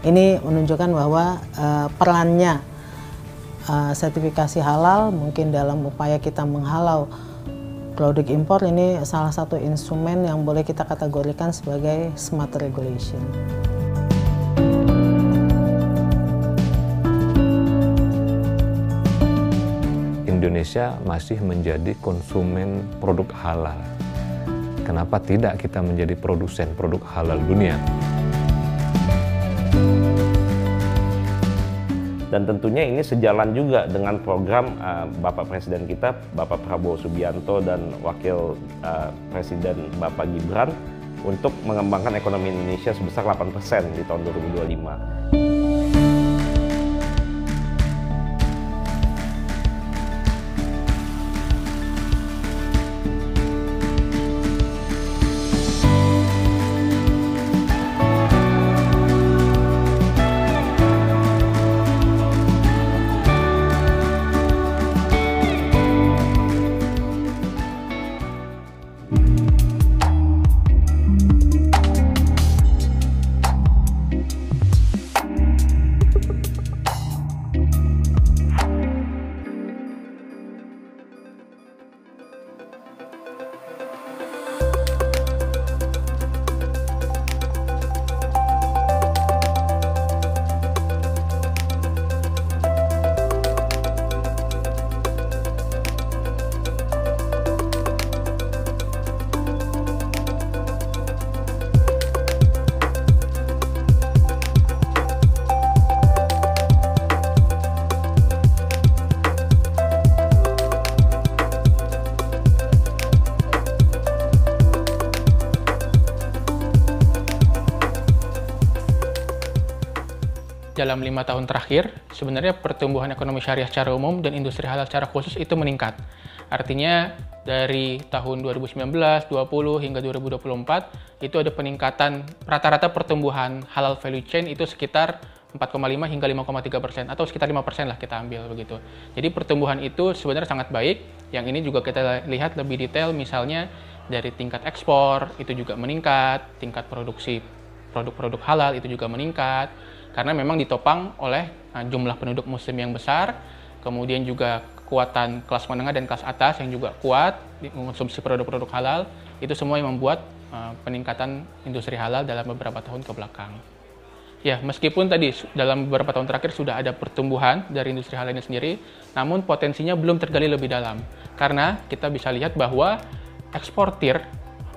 Ini menunjukkan bahwa perannya sertifikasi halal mungkin dalam upaya kita menghalau produk impor ini salah satu instrumen yang boleh kita kategorikan sebagai smart regulation. Indonesia masih menjadi konsumen produk halal. Kenapa tidak kita menjadi produsen produk halal dunia? Dan tentunya ini sejalan juga dengan program Bapak Presiden kita, Bapak Prabowo Subianto dan Wakil Presiden Bapak Gibran untuk mengembangkan ekonomi Indonesia sebesar 8% di tahun 2025. Dalam 5 tahun terakhir, sebenarnya pertumbuhan ekonomi syariah secara umum dan industri halal secara khusus itu meningkat. Artinya dari tahun 2019, 2020 hingga 2024 itu ada peningkatan rata-rata pertumbuhan halal value chain itu sekitar 4,5 hingga 5,3% atau sekitar 5% lah kita ambil begitu. Jadi pertumbuhan itu sebenarnya sangat baik. Yang ini juga kita lihat lebih detail misalnya dari tingkat ekspor itu juga meningkat, tingkat produksi produk-produk halal itu juga meningkat. Karena memang ditopang oleh jumlah penduduk muslim yang besar, kemudian juga kekuatan kelas menengah dan kelas atas yang juga kuat mengkonsumsi produk-produk halal, itu semua yang membuat peningkatan industri halal dalam beberapa tahun ke belakang. Ya, meskipun tadi dalam beberapa tahun terakhir sudah ada pertumbuhan dari industri halal ini sendiri, namun potensinya belum tergali lebih dalam. Karena kita bisa lihat bahwa eksportir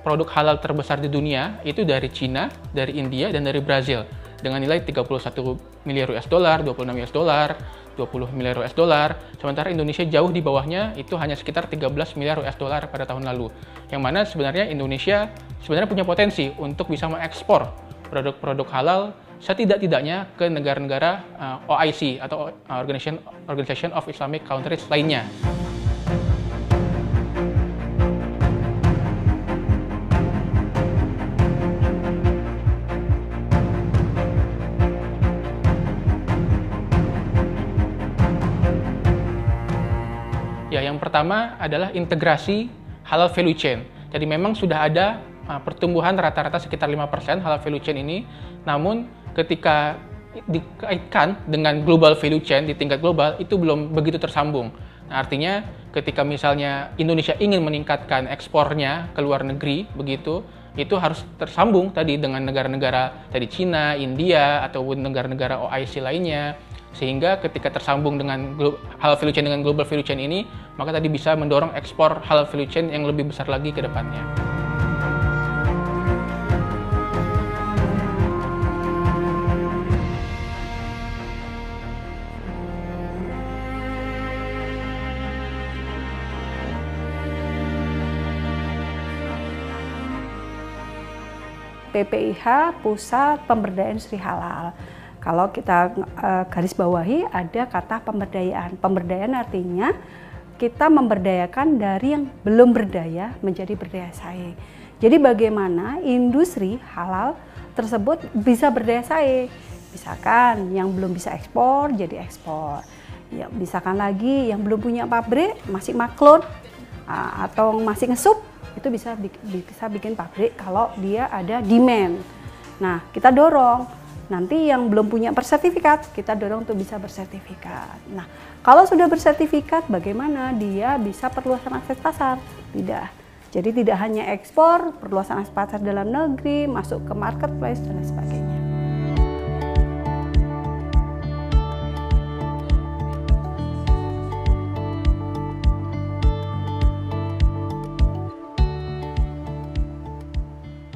produk halal terbesar di dunia itu dari Cina, dari India, dan dari Brazil. Dengan nilai 31 miliar US dollar, 26 US dollar, 20 miliar US dollar. Sementara Indonesia jauh di bawahnya, itu hanya sekitar 13 miliar US dollar pada tahun lalu. Yang mana sebenarnya Indonesia punya potensi untuk bisa mengekspor produk-produk halal setidak-tidaknya ke negara-negara OIC atau Organization of Islamic Countries lainnya. Ya, yang pertama adalah integrasi halal value chain. Jadi memang sudah ada pertumbuhan rata-rata sekitar 5% halal value chain ini, namun ketika dikaitkan dengan global value chain di tingkat global itu belum begitu tersambung. Nah, artinya ketika misalnya Indonesia ingin meningkatkan ekspornya ke luar negeri begitu, itu harus tersambung tadi dengan negara-negara tadi Cina, India ataupun negara-negara OIC lainnya. Sehingga ketika tersambung dengan halal value chain dengan global value chain ini, maka tadi bisa mendorong ekspor halal value chain yang lebih besar lagi ke depannya. PPIH, Pusat Pemberdayaan Industri Halal. Kalau kita garis bawahi ada kata pemberdayaan. Pemberdayaan artinya kita memberdayakan dari yang belum berdaya menjadi berdaya saing. Jadi bagaimana industri halal tersebut bisa berdaya saing. Misalkan yang belum bisa ekspor jadi ekspor. Ya, misalkan lagi yang belum punya pabrik masih maklun atau masih ngesup, itu bisa bikin pabrik kalau dia ada demand. Nah, kita dorong. nanti yang belum punya bersertifikat, kita dorong untuk bisa bersertifikat. Nah, kalau sudah bersertifikat, bagaimana dia bisa perluasan akses pasar? Tidak. Jadi tidak hanya ekspor, perluasan akses pasar dalam negeri, masuk ke marketplace, dan lain sebagainya.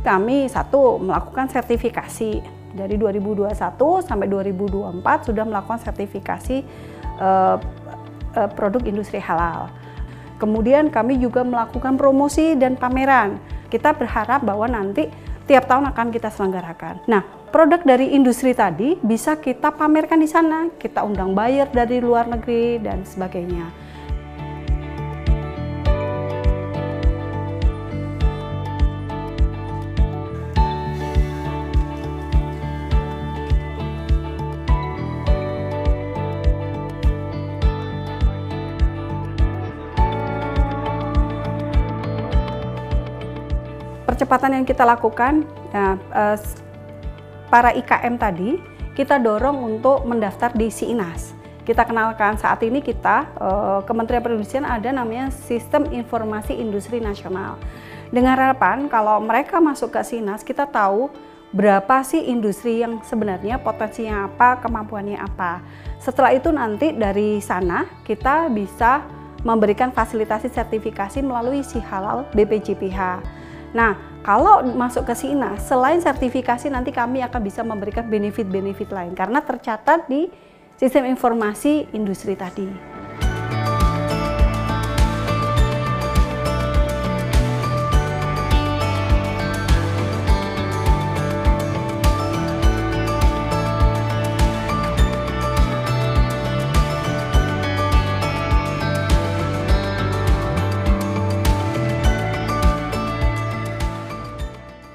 Kami melakukan sertifikasi dari 2021 sampai 2024 sudah melakukan sertifikasi produk industri halal. Kemudian kami juga melakukan promosi dan pameran. Kita berharap bahwa nanti tiap tahun akan kita selenggarakan. Nah, produk dari industri tadi bisa kita pamerkan di sana, kita undang buyer dari luar negeri dan sebagainya. Percepatan yang kita lakukan, para IKM tadi, kita dorong untuk mendaftar di SIINAS. Kita kenalkan saat ini Kementerian Perindustrian ada namanya Sistem Informasi Industri Nasional. Dengan harapan kalau mereka masuk ke SIINAS, kita tahu berapa sih industri yang sebenarnya potensinya apa, kemampuannya apa. Setelah itu nanti dari sana kita bisa memberikan fasilitasi sertifikasi melalui SIHalal BPJPH. Nah, kalau masuk ke SIINAS, selain sertifikasi nanti kami akan bisa memberikan benefit-benefit lain karena tercatat di sistem informasi industri tadi.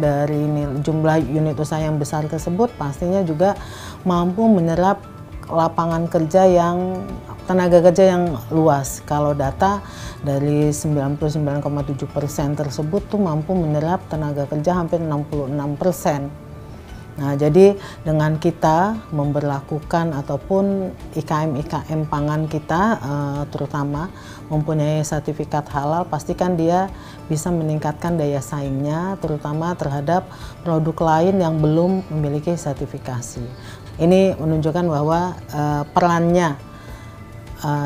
Dari jumlah unit usaha yang besar tersebut pastinya juga mampu menyerap lapangan kerja tenaga kerja yang luas. Kalau data dari 99,7% tersebut tuh mampu menyerap tenaga kerja hampir 66%. Nah, jadi dengan kita memberlakukan ataupun IKM pangan kita terutama mempunyai sertifikat halal, pastikan dia bisa meningkatkan daya saingnya terutama terhadap produk lain yang belum memiliki sertifikasi. Ini menunjukkan bahwa perannya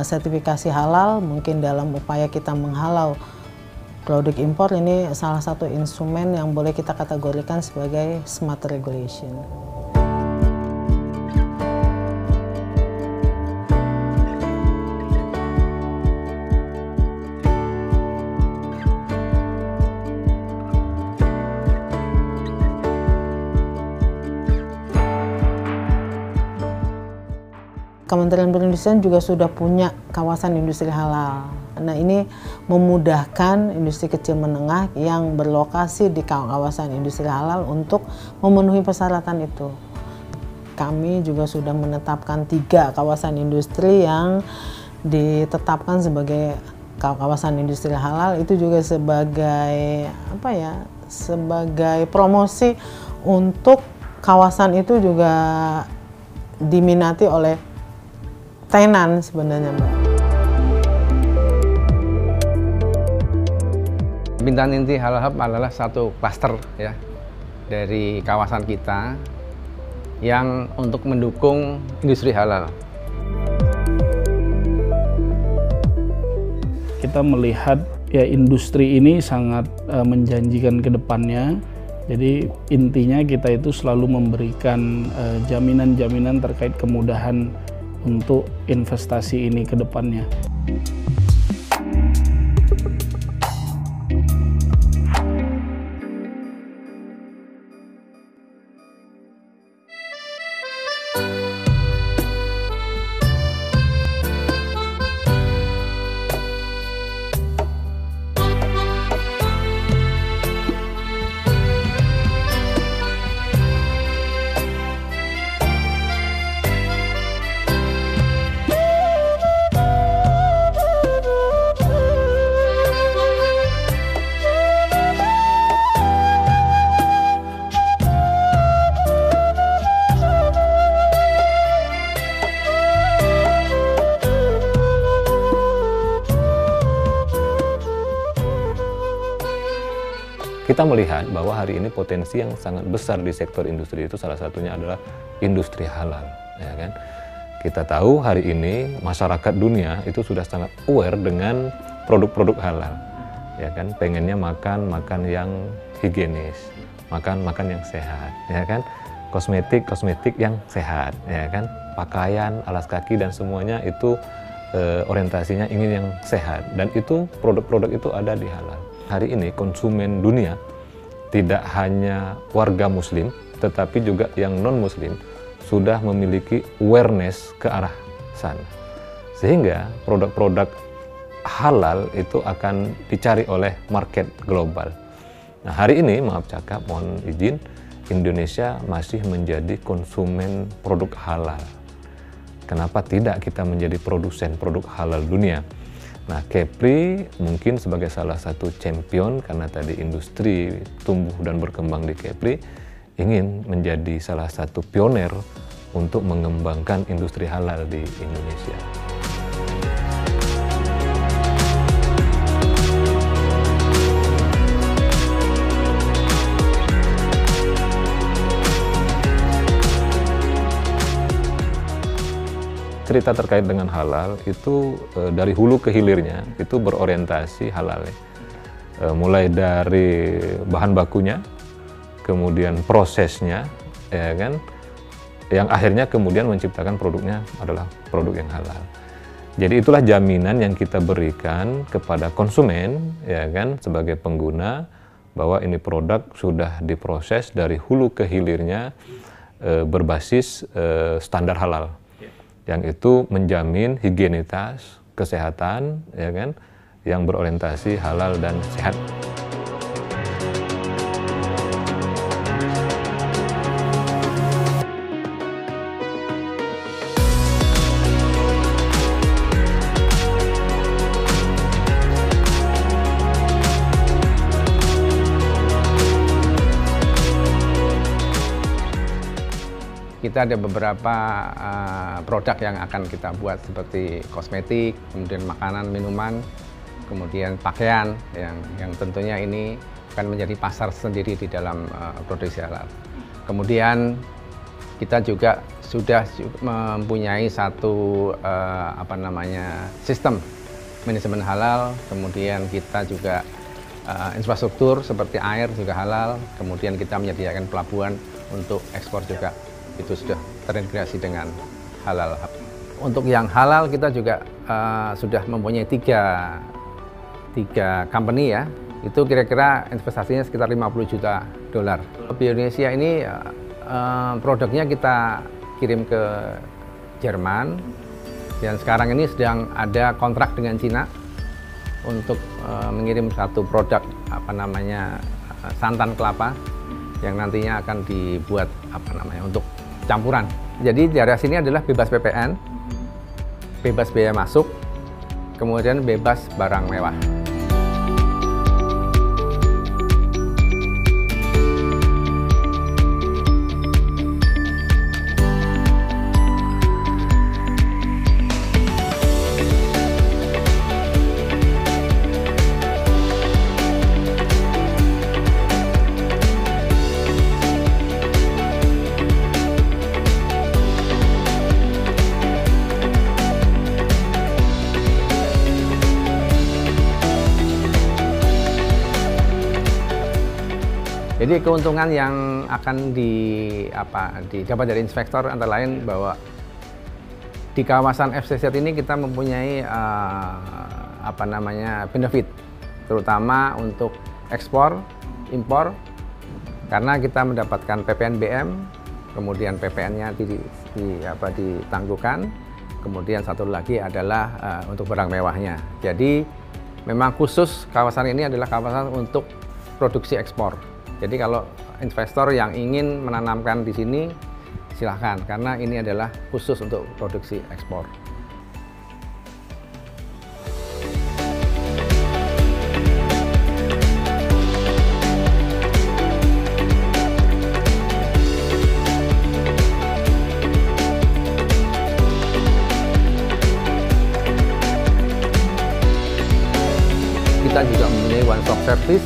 sertifikasi halal mungkin dalam upaya kita menghalau produk impor ini salah satu instrumen yang boleh kita kategorikan sebagai smart regulation. Kementerian Perindustrian juga sudah punya kawasan industri halal. Nah, ini memudahkan industri kecil menengah yang berlokasi di kawasan industri halal untuk memenuhi persyaratan itu. Kami juga sudah menetapkan 3 kawasan industri yang ditetapkan sebagai kawasan industri halal, itu juga sebagai sebagai promosi untuk kawasan itu juga diminati oleh tenan sebenarnya, Mbak. Bintan Inti Halal Hub adalah satu klaster ya dari kawasan kita yang untuk mendukung industri halal. Kita melihat ya industri ini sangat menjanjikan ke depannya. Jadi intinya kita itu selalu memberikan jaminan-jaminan terkait kemudahan untuk investasi ini ke depannya. kita melihat bahwa hari ini potensi yang sangat besar di sektor industri itu salah satunya adalah industri halal, ya kan? Kita tahu hari ini masyarakat dunia itu sudah sangat aware dengan produk-produk halal, ya kan? Pengennya makan yang higienis, makan yang sehat, ya kan? Kosmetik yang sehat, ya kan? Pakaian, alas kaki dan semuanya itu orientasinya ingin yang sehat, dan itu produk-produk itu ada di halal. Hari ini konsumen dunia tidak hanya warga muslim, tetapi juga yang non-muslim sudah memiliki awareness ke arah sana. Sehingga produk-produk halal itu akan dicari oleh market global. Nah, hari ini, maaf cakap, mohon izin, Indonesia masih menjadi konsumen produk halal. Kenapa tidak kita menjadi produsen produk halal dunia? Nah, Kepri mungkin sebagai salah satu champion, karena tadi industri tumbuh dan berkembang di Kepri, ingin menjadi salah satu pioner untuk mengembangkan industri halal di Indonesia. Cerita terkait dengan halal itu dari hulu ke hilirnya itu berorientasi halal, ya. Mulai dari bahan bakunya, kemudian prosesnya, ya kan, yang akhirnya kemudian menciptakan produknya adalah produk yang halal. Jadi itulah jaminan yang kita berikan kepada konsumen, ya kan, sebagai pengguna, bahwa ini produk sudah diproses dari hulu ke hilirnya berbasis standar halal. Yang itu menjamin higienitas, kesehatan, ya kan, yang berorientasi halal dan sehat. Kita ada beberapa produk yang akan kita buat seperti kosmetik, kemudian makanan, minuman, kemudian pakaian yang tentunya ini akan menjadi pasar sendiri di dalam produksi halal. Kemudian kita juga sudah mempunyai satu sistem manajemen halal, kemudian kita juga infrastruktur seperti air juga halal, kemudian kita menyediakan pelabuhan untuk ekspor juga. Itu sudah terintegrasi dengan halal. Untuk yang halal kita juga sudah mempunyai tiga company, ya. Itu kira-kira investasinya sekitar 50 juta dolar. Bioindonesia ini produknya kita kirim ke Jerman, dan sekarang ini sedang ada kontrak dengan Cina untuk mengirim satu produk santan kelapa yang nantinya akan dibuat untuk campuran. Jadi di area sini adalah bebas PPN, bebas biaya masuk, kemudian bebas barang mewah. Jadi keuntungan yang akan didapat dari inspektor antara lain bahwa di kawasan FCZ ini kita mempunyai benefit, terutama untuk ekspor, impor, karena kita mendapatkan PPNBM, kemudian PPN-nya ditangguhkan, kemudian satu lagi adalah untuk barang mewahnya. Jadi memang khusus kawasan ini adalah kawasan untuk produksi ekspor. Jadi kalau investor yang ingin menanamkan di sini, silahkan, karena ini adalah khusus untuk produksi ekspor. Kita juga mempunyai one stop service.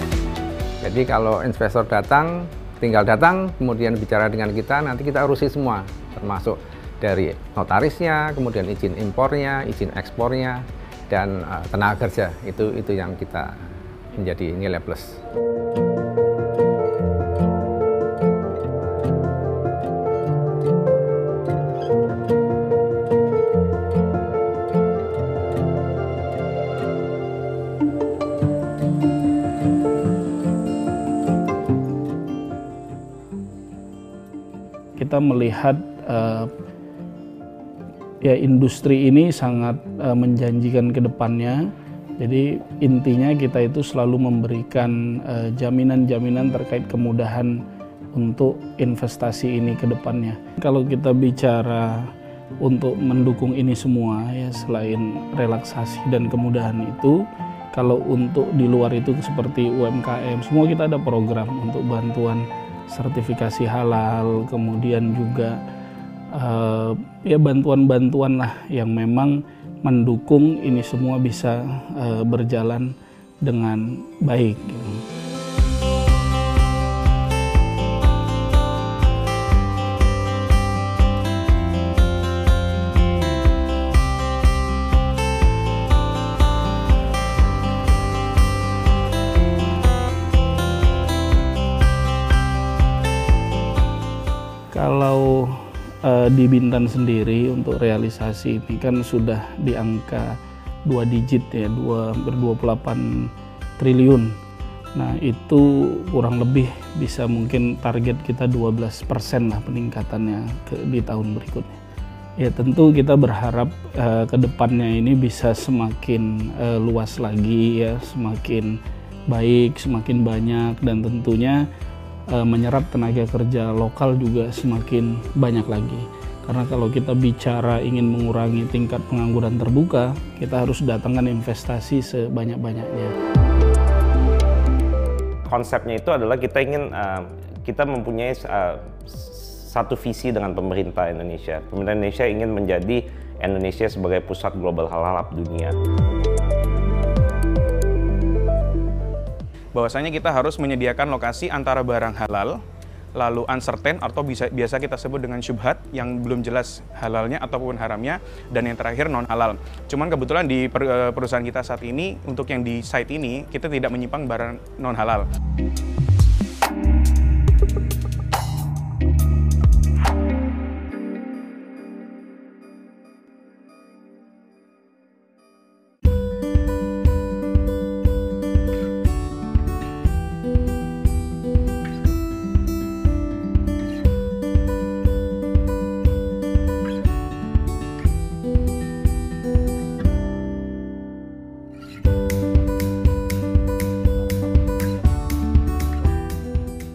Jadi Jadi kalau investor datang, tinggal datang, kemudian bicara dengan kita, nanti kita urusi semua, termasuk dari notarisnya, kemudian izin impornya, izin ekspornya, dan tenaga kerja. Itu yang kita menjadi nilai plus. Kita melihat ya industri ini sangat menjanjikan ke depannya. Jadi intinya kita itu selalu memberikan jaminan-jaminan terkait kemudahan untuk investasi ini ke depannya. Kalau kita bicara untuk mendukung ini semua ya, selain relaksasi dan kemudahan itu, kalau untuk di luar itu seperti UMKM, semua kita ada program untuk bantuan sertifikasi halal, kemudian juga ya bantuan-bantuan lah yang memang mendukung ini semua bisa berjalan dengan baik. Kalau di Bintan sendiri untuk realisasi ini kan sudah di angka 2 digit ya, hampir 28 triliun. Nah itu kurang lebih bisa mungkin target kita 12% lah peningkatannya di tahun berikutnya. Ya tentu kita berharap ke depannya ini bisa semakin luas lagi ya, semakin baik, semakin banyak, dan tentunya menyerap tenaga kerja lokal juga semakin banyak lagi. Karena kalau kita bicara ingin mengurangi tingkat pengangguran terbuka, kita harus datangkan investasi sebanyak-banyaknya. Konsepnya itu adalah kita ingin kita mempunyai satu visi dengan pemerintah Indonesia. Pemerintah Indonesia ingin menjadi Indonesia sebagai pusat global halal dunia. Bahwasanya kita harus menyediakan lokasi antara barang halal, lalu uncertain atau biasa kita sebut dengan syubhat yang belum jelas halalnya ataupun haramnya, dan yang terakhir non halal. Cuman kebetulan di perusahaan kita saat ini, untuk yang di site ini, kita tidak menyimpang barang non halal.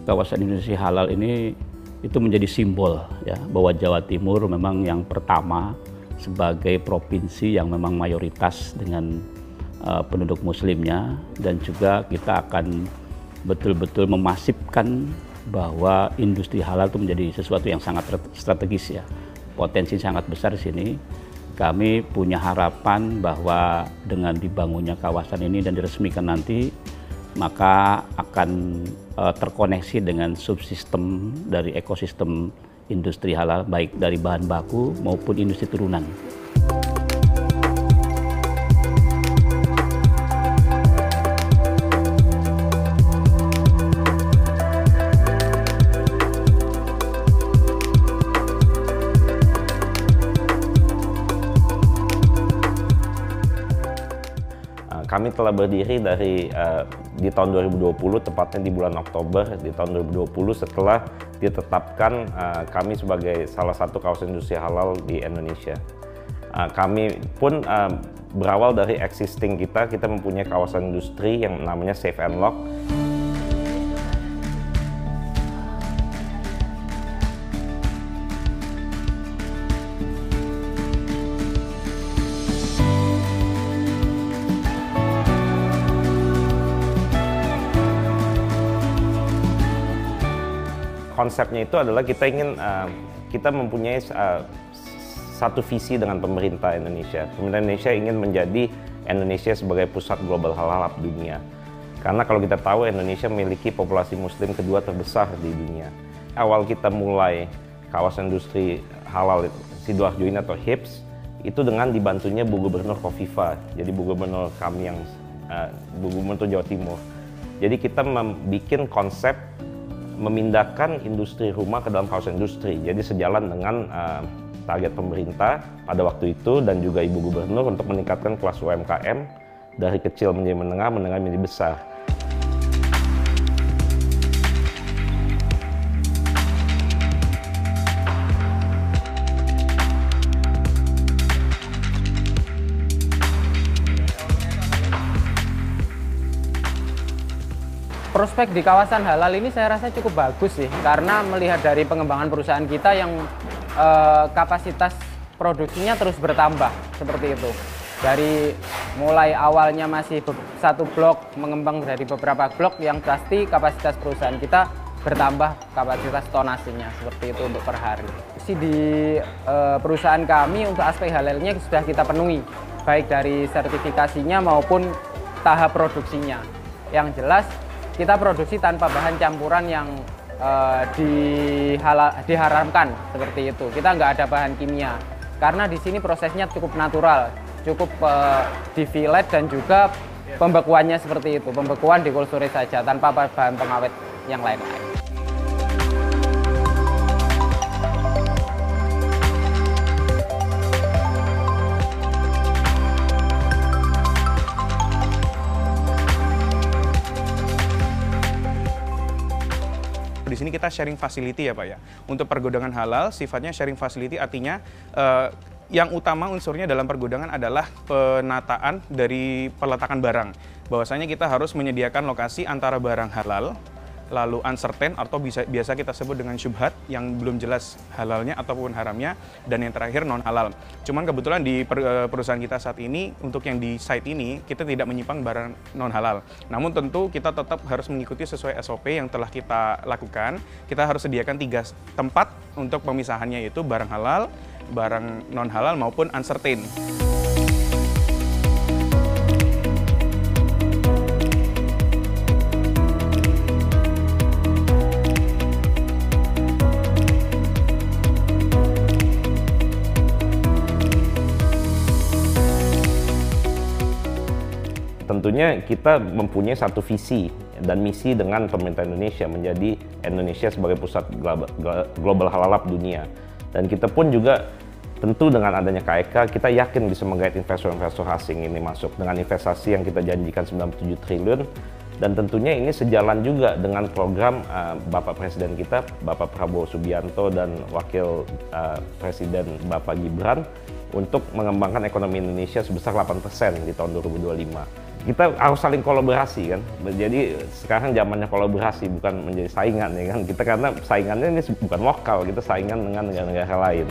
Kawasan industri halal ini itu menjadi simbol ya, bahwa Jawa Timur memang yang pertama sebagai provinsi yang memang mayoritas dengan penduduk muslimnya, dan juga kita akan betul-betul memasifkan bahwa industri halal itu menjadi sesuatu yang sangat strategis ya, potensi sangat besar di sini. Kami punya harapan bahwa dengan dibangunnya kawasan ini dan diresmikan nanti, maka akan terkoneksi dengan subsistem dari ekosistem industri halal, baik dari bahan baku maupun industri turunan. Kami telah berdiri di tahun 2020, tepatnya di bulan Oktober di tahun 2020, setelah ditetapkan kami sebagai salah satu kawasan industri halal di Indonesia. Kami pun berawal dari existing kita mempunyai kawasan industri yang namanya Safe and Lock. Konsepnya itu adalah kita ingin kita mempunyai satu visi dengan pemerintah Indonesia. Pemerintah Indonesia ingin menjadi Indonesia sebagai pusat global halal dunia. Karena kalau kita tahu Indonesia memiliki populasi muslim kedua terbesar di dunia. Awal kita mulai kawasan industri halal Sidoarjo ini atau HIPS, itu dengan dibantunya Bu Gubernur Kofifa, jadi Bu Gubernur kami yang Bu Gubernur Jawa Timur. Jadi kita membuat konsep memindahkan industri rumah ke dalam kawasan industri. Jadi sejalan dengan target pemerintah pada waktu itu dan juga Ibu Gubernur untuk meningkatkan kelas UMKM dari kecil menjadi menengah, menengah menjadi besar. Prospek di kawasan halal ini saya rasa cukup bagus sih, karena melihat dari pengembangan perusahaan kita yang kapasitas produksinya terus bertambah seperti itu. Dari mulai awalnya masih satu blok mengembang dari beberapa blok, yang pasti kapasitas perusahaan kita bertambah, kapasitas tonasenya seperti itu untuk per hari. Di perusahaan kami untuk aspek halalnya sudah kita penuhi, baik dari sertifikasinya maupun tahap produksinya. Yang jelas kita produksi tanpa bahan campuran yang diharamkan seperti itu. Kita nggak ada bahan kimia, karena di sini prosesnya cukup natural, cukup di fillet dan juga pembekuannya seperti itu. Pembekuan di cold storage saja tanpa bahan pengawet yang lain-lain. Di sini kita sharing facility ya Pak ya. Untuk pergudangan halal sifatnya sharing facility, artinya yang utama unsurnya dalam pergudangan adalah penataan dari peletakan barang. Bahwasanya kita harus menyediakan lokasi antara barang halal, lalu uncertain atau biasa kita sebut dengan syubhat yang belum jelas halalnya ataupun haramnya, dan yang terakhir non halal. Cuman kebetulan di perusahaan kita saat ini, untuk yang di site ini kita tidak menyimpan barang non halal. Namun tentu kita tetap harus mengikuti sesuai SOP yang telah kita lakukan. Kita harus sediakan 3 tempat untuk pemisahannya, yaitu barang halal, barang non halal maupun uncertain. Tentunya kita mempunyai satu visi dan misi dengan pemerintah Indonesia, menjadi Indonesia sebagai pusat global halal dunia. Dan kita pun juga tentu dengan adanya KEK, kita yakin bisa menggait investor-investor asing ini masuk dengan investasi yang kita janjikan 97 triliun. Dan tentunya ini sejalan juga dengan program Bapak Presiden kita, Bapak Prabowo Subianto, dan Wakil Presiden Bapak Gibran untuk mengembangkan ekonomi Indonesia sebesar 8% di tahun 2025. Kita harus saling kolaborasi kan. Jadi sekarang zamannya kolaborasi, bukan menjadi saingan ya kan. Kita karena saingannya ini bukan lokal, kita saingan dengan negara-negara lain.